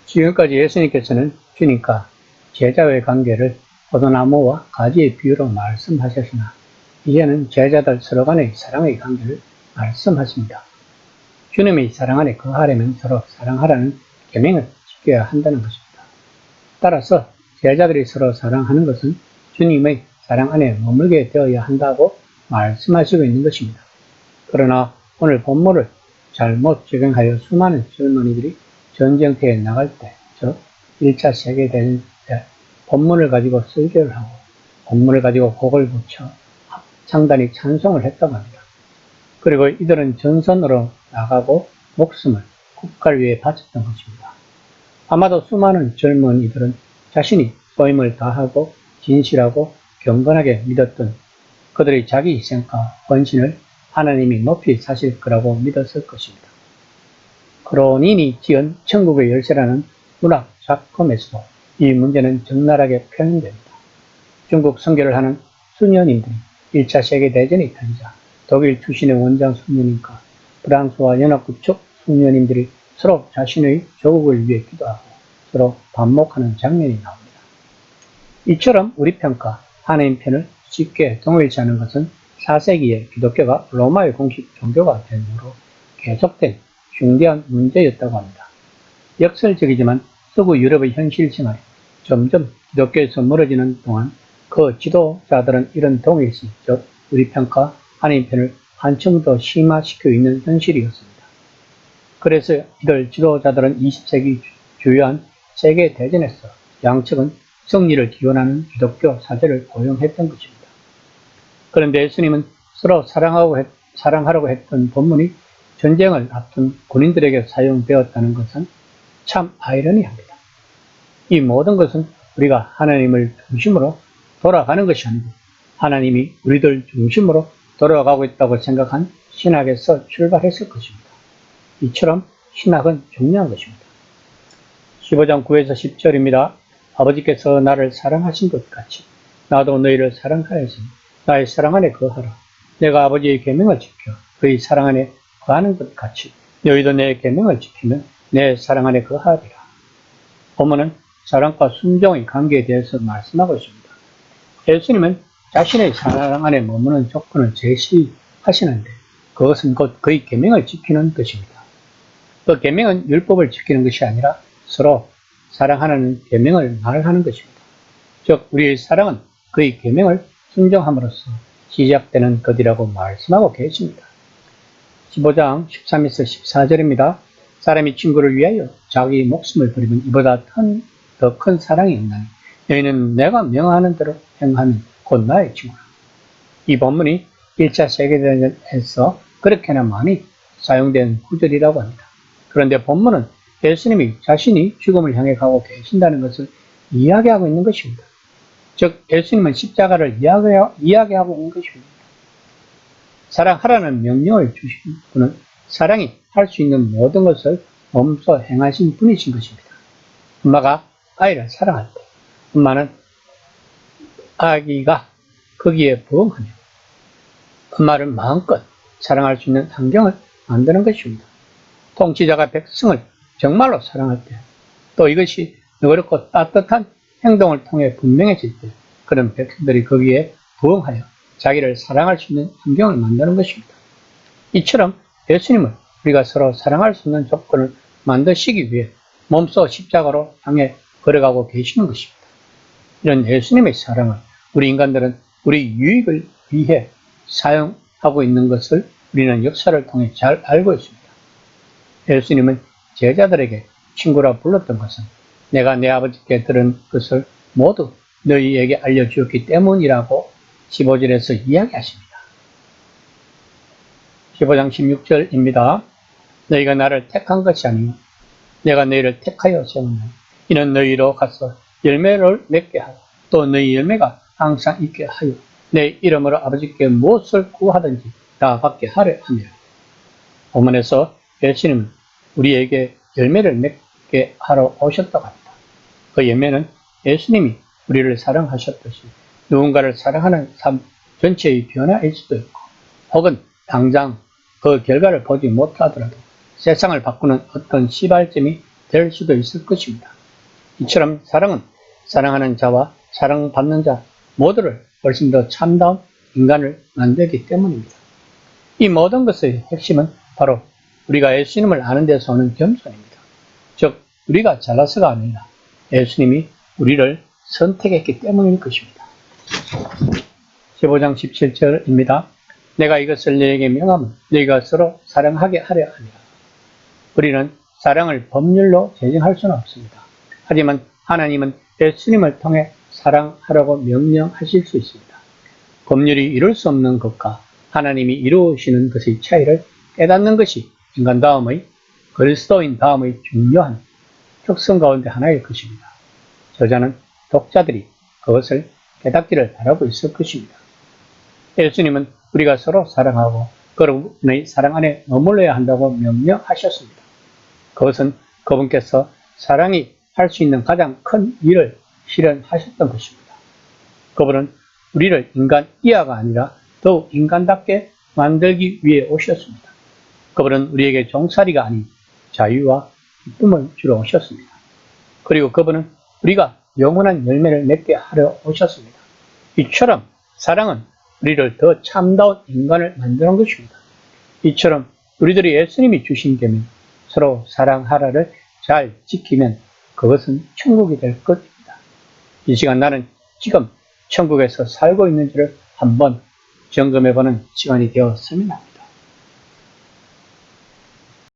지금까지 예수님께서는 주님과 제자의 관계를 포도나무와 가지의 비유로 말씀하셨으나 이제는 제자들 서로 간의 사랑의 관계를 말씀하십니다. 주님의 사랑 안에 거하려면 서로 사랑하라는 계명을 지켜야 한다는 것입니다. 따라서 제자들이 서로 사랑하는 것은 주님의 사랑 안에 머물게 되어야 한다고 말씀하시고 있는 것입니다. 그러나 오늘 본문을 잘못 적용하여 수많은 젊은이들이 전쟁터에 나갈 때, 즉 1차 세계대전 때 본문을 가지고 설교를 하고 본문을 가지고 곡을 붙여 창단이 찬송을 했다고 합니다. 그리고 이들은 전선으로 나가고 목숨을 국가를 위해 바쳤던 것입니다. 아마도 수많은 젊은이들은 자신이 소임을 다하고 진실하고 경건하게 믿었던 그들의 자기 희생과 헌신을 하나님이 높이 사실 거라고 믿었을 것입니다. 크로닌이 지은 천국의 열쇠라는 문학 작품에서도 이 문제는 적나라하게 표현됩니다. 중국 선교를 하는 수녀님들이 1차 세계대전이 터지자 독일 출신의 원장 수녀님과 프랑스와 연합국 측 수녀님들이 서로 자신의 조국을 위해 기도하고 서로 반목하는 장면이 나옵니다. 이처럼 우리 편과 하나님 편을 쉽게 동일치 않은 것은 4세기에 기독교가 로마의 공식 종교가 된 후로 계속된 중대한 문제였다고 합니다. 역설적이지만 서구 유럽의 현실 생활이 점점 기독교에서 멀어지는 동안 그 지도자들은 이런 동일시, 즉 우리 편과 하나님 편을 한층 더 심화시키고 있는 현실이었습니다. 그래서 이들 지도자들은 20세기 주요한 세계대전에서 양측은 승리를 기원하는 기독교 사제를 고용했던 것입니다. 그런데 예수님은 서로 사랑하라고 했던 본문이 전쟁을 앞둔 군인들에게 사용되었다는 것은 참 아이러니합니다. 이 모든 것은 우리가 하나님을 중심으로 돌아가는 것이 아니고 하나님이 우리들 중심으로 돌아가고 있다고 생각한 신학에서 출발했을 것입니다. 이처럼 신학은 중요한 것입니다. 15장 9에서 10절입니다. 아버지께서 나를 사랑하신 것 같이 나도 너희를 사랑하였으니 나의 사랑 안에 거하라. 내가 아버지의 계명을 지켜 그의 사랑 안에 거하는 것 같이 너희도 내 계명을 지키면 내 사랑 안에 거하리라. 본문은 사랑과 순종의 관계에 대해서 말씀하고 있습니다. 예수님은 자신의 사랑 안에 머무는 조건을 제시하시는데 그것은 곧 그의 계명을 지키는 것입니다. 그 계명은 율법을 지키는 것이 아니라 서로 사랑하는 계명을 말하는 것입니다. 즉 우리의 사랑은 그의 계명을 순종함으로써 시작되는 것이라고 말씀하고 계십니다. 15장 13에서 14절입니다. 사람이 친구를 위하여 자기 목숨을 버리면 이보다 더 큰 사랑이 있나니 너희는 내가 명하는 대로 행하면 곧 나의 친구라. 이 본문이 1차 세계대전에서 그렇게나 많이 사용된 구절이라고 합니다. 그런데 본문은 예수님이 자신이 죽음을 향해 가고 계신다는 것을 이야기하고 있는 것입니다. 즉 예수님은 십자가를 이야기하고 있는 것입니다. 사랑하라는 명령을 주신 분은 사랑이 할 수 있는 모든 것을 몸소 행하신 분이신 것입니다. 엄마가 아이를 사랑할 때 엄마는 아기가 거기에 부응하며 엄마를 마음껏 사랑할 수 있는 환경을 만드는 것입니다. 통치자가 백성을 정말로 사랑할 때 또 이것이 어렵고 따뜻한 행동을 통해 분명해질 때 그런 백성들이 거기에 부응하여 자기를 사랑할 수 있는 환경을 만드는 것입니다. 이처럼 예수님은 우리가 서로 사랑할 수 있는 조건을 만드시기 위해 몸소 십자가로 향해 걸어가고 계시는 것입니다. 이런 예수님의 사랑을 우리 인간들은 우리 유익을 위해 사용하고 있는 것을 우리는 역사를 통해 잘 알고 있습니다. 예수님은 제자들에게 친구라 불렀던 것은 내가 내 아버지께 들은 것을 모두 너희에게 알려주었기 때문이라고 15절에서 이야기하십니다. 15장 16절입니다. 너희가 나를 택한 것이 아니요 내가 너희를 택하여 세웠나니 이는 너희로 가서 열매를 맺게 하고 또 너희 열매가 항상 있게 하여 내 이름으로 아버지께 무엇을 구하든지 다 받게 하려 함이라. 본문에서 예수님은 우리에게 열매를 맺게 하러 오셨다고 합니다. 그 열매는 예수님이 우리를 사랑하셨듯이 누군가를 사랑하는 삶 전체의 변화일 수도 있고 혹은 당장 그 결과를 보지 못하더라도 세상을 바꾸는 어떤 시발점이 될 수도 있을 것입니다. 이처럼 사랑은 사랑하는 자와 사랑받는 자 모두를 훨씬 더 참다운 인간을 만들기 때문입니다. 이 모든 것의 핵심은 바로 우리가 예수님을 아는 데서 오는 겸손입니다. 즉 우리가 잘나서가 아니라 예수님이 우리를 선택했기 때문일 것입니다. 15장 17절입니다. 내가 이것을 너에게 명하면 너희가 서로 사랑하게 하려 함이라. 우리는 사랑을 법률로 제정할 수는 없습니다. 하지만 하나님은 예수님을 통해 사랑하라고 명령하실 수 있습니다. 법률이 이룰 수 없는 것과 하나님이 이루시는 것의 차이를 깨닫는 것이 인간다움의, 그리스도인다움의 중요한 특성 가운데 하나일 것입니다. 저자는 독자들이 그것을 깨닫기를 바라고 있을 것입니다. 예수님은 우리가 서로 사랑하고 그분의 사랑 안에 머물러야 한다고 명령하셨습니다. 그것은 그분께서 사랑이 할 수 있는 가장 큰 일을 실현하셨던 것입니다. 그분은 우리를 인간 이하가 아니라 더욱 인간답게 만들기 위해 오셨습니다. 그분은 우리에게 종살이가 아닌 자유와 기쁨을 주러 오셨습니다. 그리고 그분은 우리가 영원한 열매를 맺게 하려 오셨습니다. 이처럼 사랑은 우리를 더 참다운 인간을 만드는 것입니다. 이처럼 우리들이 예수님이 주신 계명 서로 사랑하라를 잘 지키면 그것은 천국이 될 것입니다. 이 시간 나는 지금 천국에서 살고 있는지를 한번 점검해보는 시간이 되었으면 합니다.